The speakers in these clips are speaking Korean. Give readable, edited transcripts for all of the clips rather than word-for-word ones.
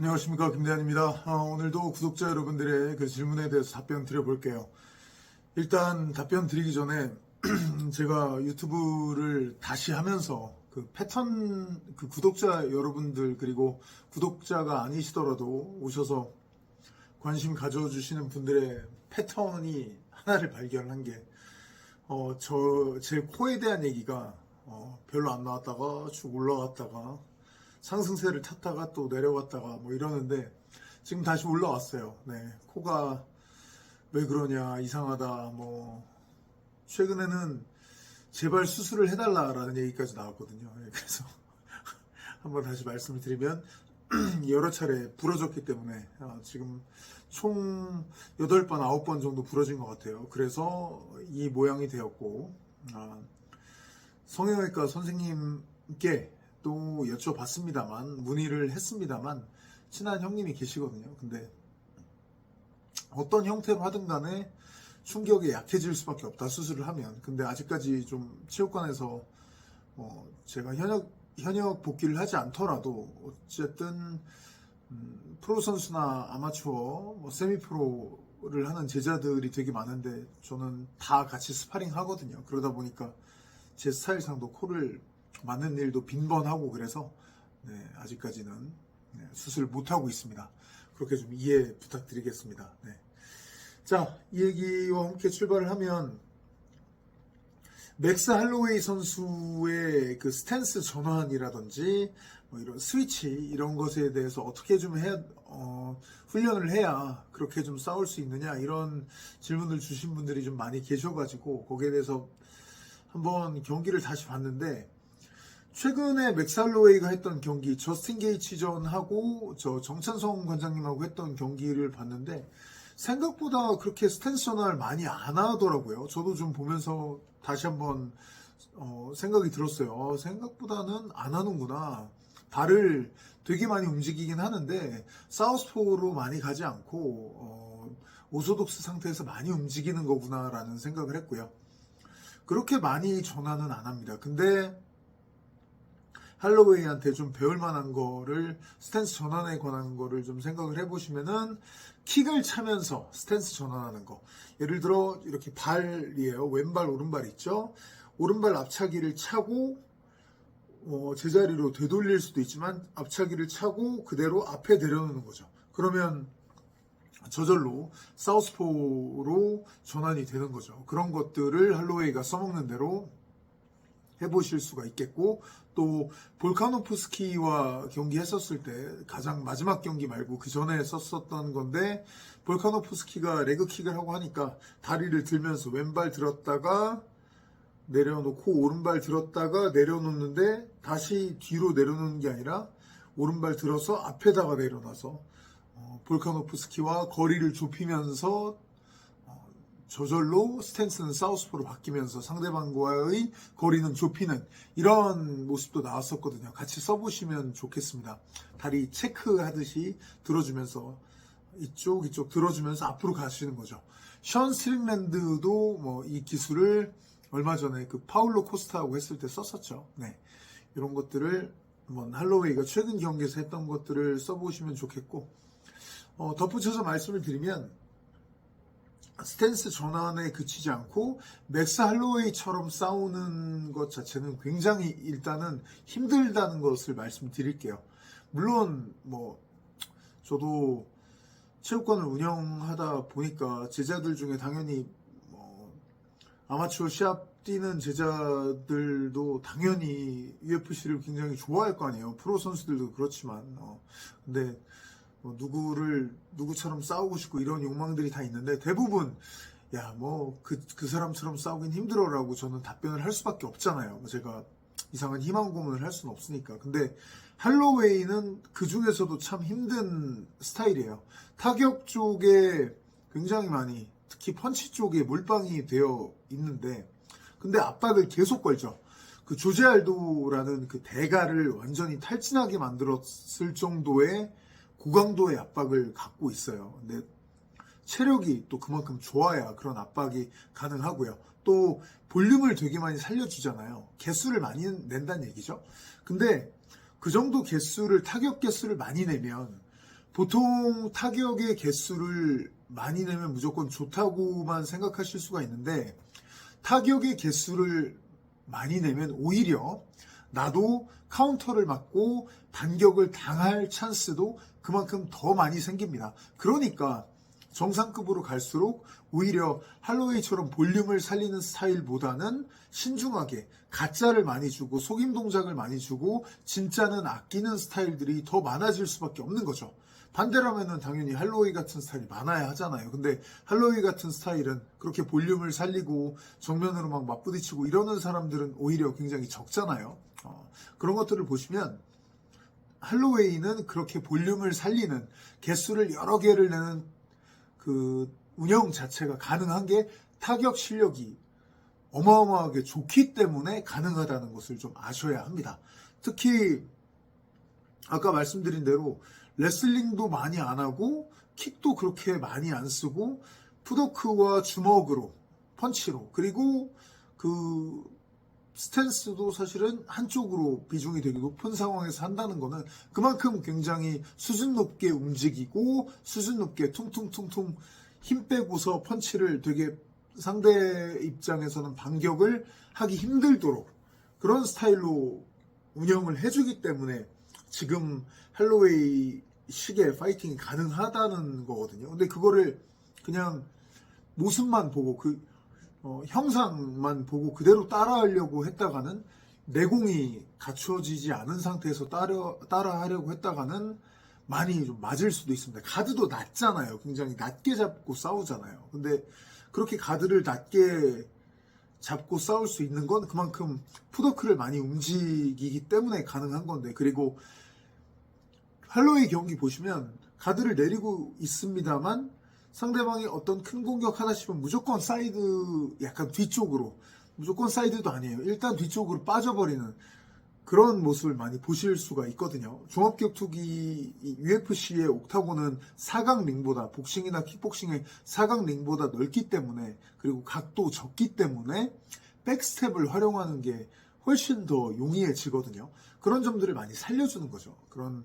안녕하십니까, 김대한입니다. 오늘도 구독자 여러분들의 그 질문에 대해서 답변 드려볼게요. 일단 답변 드리기 전에 제가 유튜브를 다시 하면서 그 패턴, 그 구독자 여러분들 그리고 구독자가 아니시더라도 오셔서 관심 가져주시는 분들의 패턴이 하나를 발견한 게 제 코에 대한 얘기가 별로 안 나왔다가 쭉 올라갔다가 상승세를 탔다가 또 내려갔다가 뭐 이러는데 지금 다시 올라왔어요. 네, 코가 왜 그러냐, 이상하다, 뭐 최근에는 제발 수술을 해달라라는 얘기까지 나왔거든요. 네, 그래서 한번 다시 말씀을 드리면 여러 차례 부러졌기 때문에 지금 총 8번, 9번 정도 부러진 것 같아요. 그래서 이 모양이 되었고 성형외과 선생님께 또 여쭤봤습니다만, 문의를 했습니다만 친한 형님이 계시거든요. 근데 어떤 형태로 하든 간에 충격에 약해질 수밖에 없다, 수술을 하면. 근데 아직까지 좀 체육관에서 제가 현역 복귀를 하지 않더라도 어쨌든 프로 선수나 아마추어, 세미 프로를 하는 제자들이 되게 많은데 저는 다 같이 스파링 하거든요. 그러다 보니까 제 스타일상도 코를 맞는 일도 빈번하고 그래서 아직까지는 수술 못하고 있습니다. 그렇게 좀 이해 부탁드리겠습니다. 네. 자, 이 얘기와 함께 출발을 하면 맥스 할로웨이 선수의 그 스탠스 전환이라든지 뭐 이런 스위치 이런 것에 대해서 어떻게 좀 훈련을 해야 그렇게 좀 싸울 수 있느냐, 이런 질문을 주신 분들이 좀 많이 계셔가지고 거기에 대해서 한번 경기를 다시 봤는데, 최근에 맥스 할로웨이가 했던 경기, 저스틴 게이츠전하고 저 정찬성 관장님하고 했던 경기를 봤는데 생각보다 그렇게 스탠스 전환을 많이 안 하더라고요. 저도 좀 보면서 다시 한번 생각이 들었어요. 생각보다는 안 하는구나. 발을 되게 많이 움직이긴 하는데 사우스포로 많이 가지 않고 오소독스 상태에서 많이 움직이는 거구나라는 생각을 했고요. 그렇게 많이 전환은 안 합니다. 근데 할로웨이한테 좀 배울 만한 거를, 스탠스 전환에 관한 거를 좀 생각을 해보시면은, 킥을 차면서 스탠스 전환하는 거. 예를 들어 이렇게 발이에요. 왼발 오른발 있죠. 오른발 앞차기를 차고 제자리로 되돌릴 수도 있지만 앞차기를 차고 그대로 앞에 내려놓는 거죠. 그러면 저절로 사우스포로 전환이 되는 거죠. 그런 것들을 할로웨이가 써먹는 대로 해보실 수가 있겠고, 또 볼카노프스키와 경기했었을 때, 가장 마지막 경기 말고 그 전에 썼었던 건데, 볼카노프스키가 레그킥을 하고 하니까 다리를 들면서 왼발 들었다가 내려놓고 오른발 들었다가 내려놓는데, 다시 뒤로 내려놓는 게 아니라 오른발 들어서 앞에다가 내려놔서 볼카노프스키와 거리를 좁히면서 저절로 스탠스는 사우스포로 바뀌면서 상대방과의 거리는 좁히는 이런 모습도 나왔었거든요. 같이 써보시면 좋겠습니다. 다리 체크하듯이 들어주면서 이쪽 들어주면서 앞으로 가시는 거죠. 션 스트링랜드도 뭐 이 기술을 얼마 전에 그 파울로 코스타하고 했을 때 썼었죠. 네, 이런 것들을 할로웨이가 최근 경기에서 했던 것들을 써보시면 좋겠고, 덧붙여서 말씀을 드리면 스탠스 전환에 그치지 않고 맥스 할로웨이처럼 싸우는 것 자체는 굉장히 일단은 힘들다는 것을 말씀드릴게요. 물론 저도 체육관을 운영하다 보니까 제자들 중에 당연히 아마추어 시합 뛰는 제자들도 당연히 UFC를 굉장히 좋아할 거 아니에요. 프로 선수들도 그렇지만 근데 누구처럼 싸우고 싶고 이런 욕망들이 다 있는데, 대부분 그 사람처럼 싸우긴 힘들어라고 저는 답변을 할 수밖에 없잖아요. 제가 이상한 희망 고문을 할 수는 없으니까. 근데 할로웨이는 그 중에서도 참 힘든 스타일이에요. 타격 쪽에 굉장히 많이, 특히 펀치 쪽에 몰빵이 되어 있는데, 근데 압박을 계속 걸죠. 그 조제 알도라는 그 대가를 완전히 탈진하게 만들었을 정도의 고강도의 압박을 갖고 있어요. 근데 체력이 또 그만큼 좋아야 그런 압박이 가능하고요. 또 볼륨을 되게 많이 살려주잖아요. 개수를 많이 낸다는 얘기죠. 근데 그 정도 개수를, 타격 개수를 많이 내면 보통 타격의 개수를 많이 내면 무조건 좋다고만 생각하실 수가 있는데, 타격의 개수를 많이 내면 오히려 나도 카운터를 맞고 반격을 당할 찬스도 그만큼 더 많이 생깁니다. 그러니까 정상급으로 갈수록 오히려 할로웨이처럼 볼륨을 살리는 스타일보다는 신중하게 가짜를 많이 주고 속임 동작을 많이 주고 진짜는 아끼는 스타일들이 더 많아질 수밖에 없는 거죠. 반대라면은 당연히 할로웨이 같은 스타일이 많아야 하잖아요. 근데 할로웨이 같은 스타일은 그렇게 볼륨을 살리고 정면으로 막 맞부딪히고 이러는 사람들은 오히려 굉장히 적잖아요. 그런 것들을 보시면 할로웨이는 그렇게 볼륨을 살리는 개수를 여러 개를 내는 그 운영 자체가 가능한 게 타격 실력이 어마어마하게 좋기 때문에 가능하다는 것을 좀 아셔야 합니다. 특히 아까 말씀드린 대로 레슬링도 많이 안 하고 킥도 그렇게 많이 안 쓰고 푸더크와 주먹으로 펀치로 그리고 그 스탠스도 사실은 한쪽으로 비중이 되게 높은 상황에서 한다는 거는 그만큼 굉장히 수준 높게 움직이고 수준 높게 퉁퉁퉁퉁 힘 빼고서 펀치를 되게 상대 입장에서는 반격을 하기 힘들도록 그런 스타일로 운영을 해주기 때문에 지금 할로웨이 식의 파이팅이 가능하다는 거거든요. 근데 그거를 그냥 모습만 보고 형상만 보고 그대로 따라하려고 했다가는 내공이 갖추어지지 않은 상태에서 따라하려고 했다가는 많이 좀 맞을 수도 있습니다. 가드도 낮잖아요. 굉장히 낮게 잡고 싸우잖아요. 근데 그렇게 가드를 낮게 잡고 싸울 수 있는 건 그만큼 푸더크를 많이 움직이기 때문에 가능한 건데, 그리고 할로웨이 경기 보시면 가드를 내리고 있습니다만 상대방이 어떤 큰 공격 하다 싶으면 무조건 사이드, 약간 뒤쪽으로, 무조건 사이드도 아니에요. 일단 뒤쪽으로 빠져버리는 그런 모습을 많이 보실 수가 있거든요. 종합격투기 UFC의 옥타곤은 사각 링보다, 복싱이나 킥복싱의 사각 링보다 넓기 때문에, 그리고 각도 적기 때문에 백스텝을 활용하는 게 훨씬 더 용이해지거든요. 그런 점들을 많이 살려주는 거죠. 그런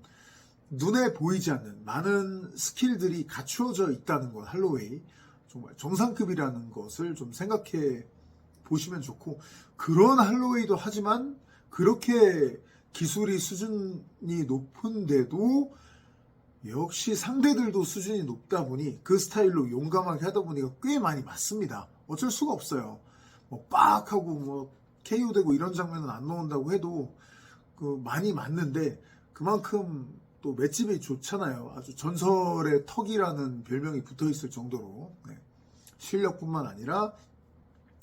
눈에 보이지 않는 많은 스킬들이 갖추어져 있다는 건 할로웨이 정말 정상급이라는 것을 좀 생각해 보시면 좋고, 그런 할로웨이도 하지만 그렇게 기술이 수준이 높은데도 역시 상대들도 수준이 높다 보니 그 스타일로 용감하게 하다 보니까 꽤 많이 맞습니다. 어쩔 수가 없어요. 뭐 빡 하고 뭐 KO 되고 이런 장면은 안 나온다고 해도 그 많이 맞는데 그만큼 또 맷집이 좋잖아요. 아주 전설의 턱이라는 별명이 붙어 있을 정도로 실력뿐만 아니라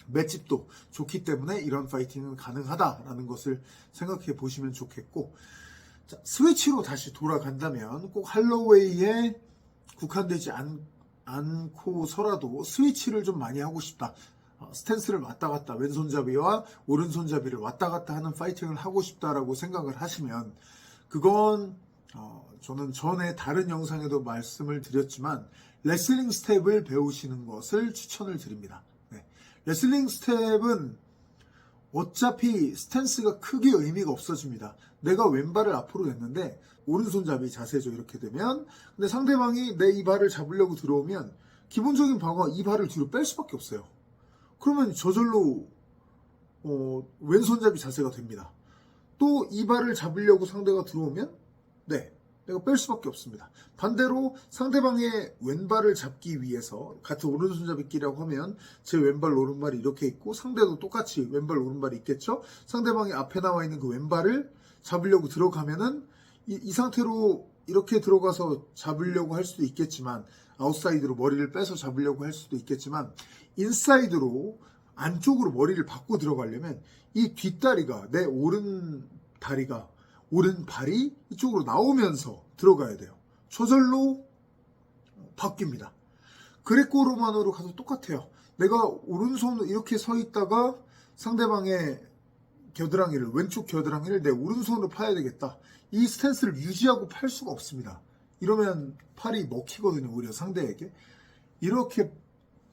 맷집도 좋기 때문에 이런 파이팅은 가능하다라는 것을 생각해 보시면 좋겠고, 자, 스위치로 다시 돌아간다면 꼭 할로웨이에 국한되지 않고서라도 스위치를 좀 많이 하고 싶다. 스탠스를 왔다 갔다, 왼손잡이와 오른손잡이를 왔다 갔다 하는 파이팅을 하고 싶다라고 생각을 하시면, 그건 저는 전에 다른 영상에도 말씀을 드렸지만 레슬링 스텝을 배우시는 것을 추천을 드립니다. 레슬링 스텝은 어차피 스탠스가 크게 의미가 없어집니다. 내가 왼발을 앞으로 냈는데 오른손잡이 자세죠. 이렇게 되면. 근데 상대방이 내 이 발을 잡으려고 들어오면 기본적인 방어가 이 발을 뒤로 뺄 수밖에 없어요. 그러면 저절로 왼손잡이 자세가 됩니다. 또 이 발을 잡으려고 상대가 들어오면 내가 뺄 수밖에 없습니다. 반대로 상대방의 왼발을 잡기 위해서 같은 오른손잡이끼라고 하면 제 왼발 오른발이 이렇게 있고 상대도 똑같이 왼발 오른발이 있겠죠. 상대방이 앞에 나와 있는 그 왼발을 잡으려고 들어가면은 이 상태로 이렇게 들어가서 잡으려고 할 수도 있겠지만, 아웃사이드로 머리를 빼서 잡으려고 할 수도 있겠지만, 인사이드로 안쪽으로 머리를 받고 들어가려면 이 뒷다리가, 내 오른 다리가, 오른발이 이쪽으로 나오면서 들어가야 돼요. 저절로 바뀝니다. 그레코 로마노로 가도 똑같아요. 내가 오른손으로 이렇게 서 있다가 상대방의 겨드랑이를, 왼쪽 겨드랑이를 내 오른손으로 파야 되겠다. 이 스탠스를 유지하고 팔 수가 없습니다. 이러면 팔이 먹히거든요. 오히려 상대에게. 이렇게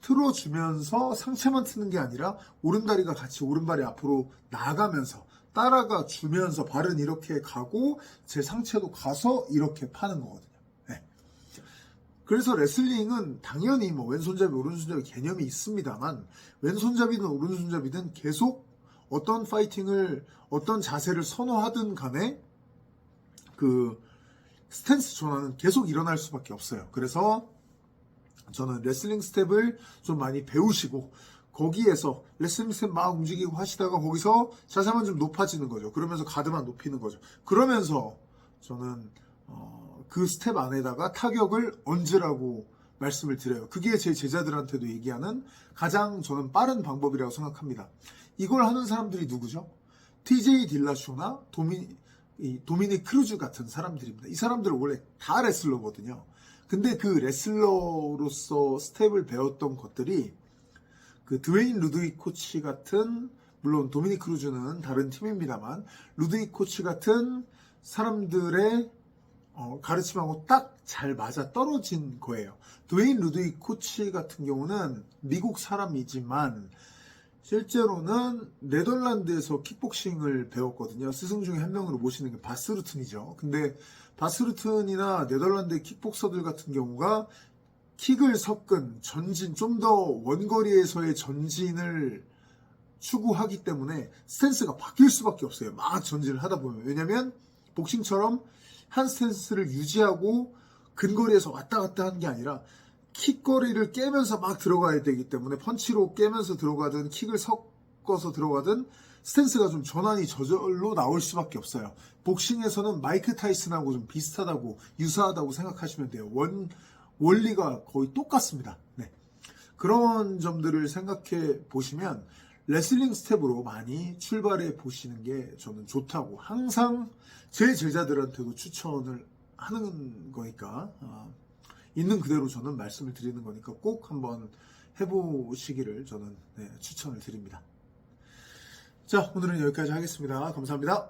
틀어주면서 상체만 트는 게 아니라 오른다리가 같이 오른발이 앞으로 나가면서 따라가 주면서 발은 이렇게 가고 제 상체도 가서 이렇게 파는 거거든요. 그래서 레슬링은 당연히 뭐 왼손잡이, 오른손잡이 개념이 있습니다만 왼손잡이든 오른손잡이든 계속 어떤 파이팅을, 어떤 자세를 선호하든 간에 그 스탠스 전환은 계속 일어날 수밖에 없어요. 그래서 저는 레슬링 스텝을 좀 많이 배우시고 거기에서 레슬링 스텝 막 움직이고 하시다가 거기서 자세만 좀 높아지는 거죠. 그러면서 가드만 높이는 거죠. 그러면서 저는 그 스텝 안에다가 타격을 얹으라고 말씀을 드려요. 그게 제 제자들한테도 얘기하는 가장 저는 빠른 방법이라고 생각합니다. 이걸 하는 사람들이 누구죠? TJ 딜라쇼나 도미닉 크루즈 같은 사람들입니다. 이 사람들은 원래 다 레슬러거든요. 근데 그 레슬러로서 스텝을 배웠던 것들이 그 드웨인 루드윅 코치 같은, 물론 도미닉 크루즈는 다른 팀입니다만 루드윅 코치 같은 사람들의 가르침하고 딱 잘 맞아 떨어진 거예요. 드웨인 루드윅 코치 같은 경우는 미국 사람이지만 실제로는 네덜란드에서 킥복싱을 배웠거든요. 스승 중에 한 명으로 모시는 게 바스루튼이죠. 근데 바스루튼이나 네덜란드의 킥복서들 같은 경우가 킥을 섞은 전진, 좀 더 원거리에서의 전진을 추구하기 때문에 스탠스가 바뀔 수밖에 없어요. 막 전진을 하다 보면. 왜냐면 복싱처럼 한 스탠스를 유지하고 근거리에서 왔다 갔다 하는 게 아니라 킥거리를 깨면서 막 들어가야 되기 때문에 펀치로 깨면서 들어가든 킥을 섞어서 들어가든 스탠스가 좀 전환이 저절로 나올 수밖에 없어요. 복싱에서는 마이크 타이슨하고 좀 비슷하다고, 유사하다고 생각하시면 돼요. 원리가 거의 똑같습니다. 네. 그런 점들을 생각해 보시면 레슬링 스텝으로 많이 출발해 보시는 게 저는 좋다고 항상 제 제자들한테도 추천을 하는 거니까, 있는 그대로 저는 말씀을 드리는 거니까 꼭 한번 해보시기를 저는 추천을 드립니다. 자, 오늘은 여기까지 하겠습니다. 감사합니다.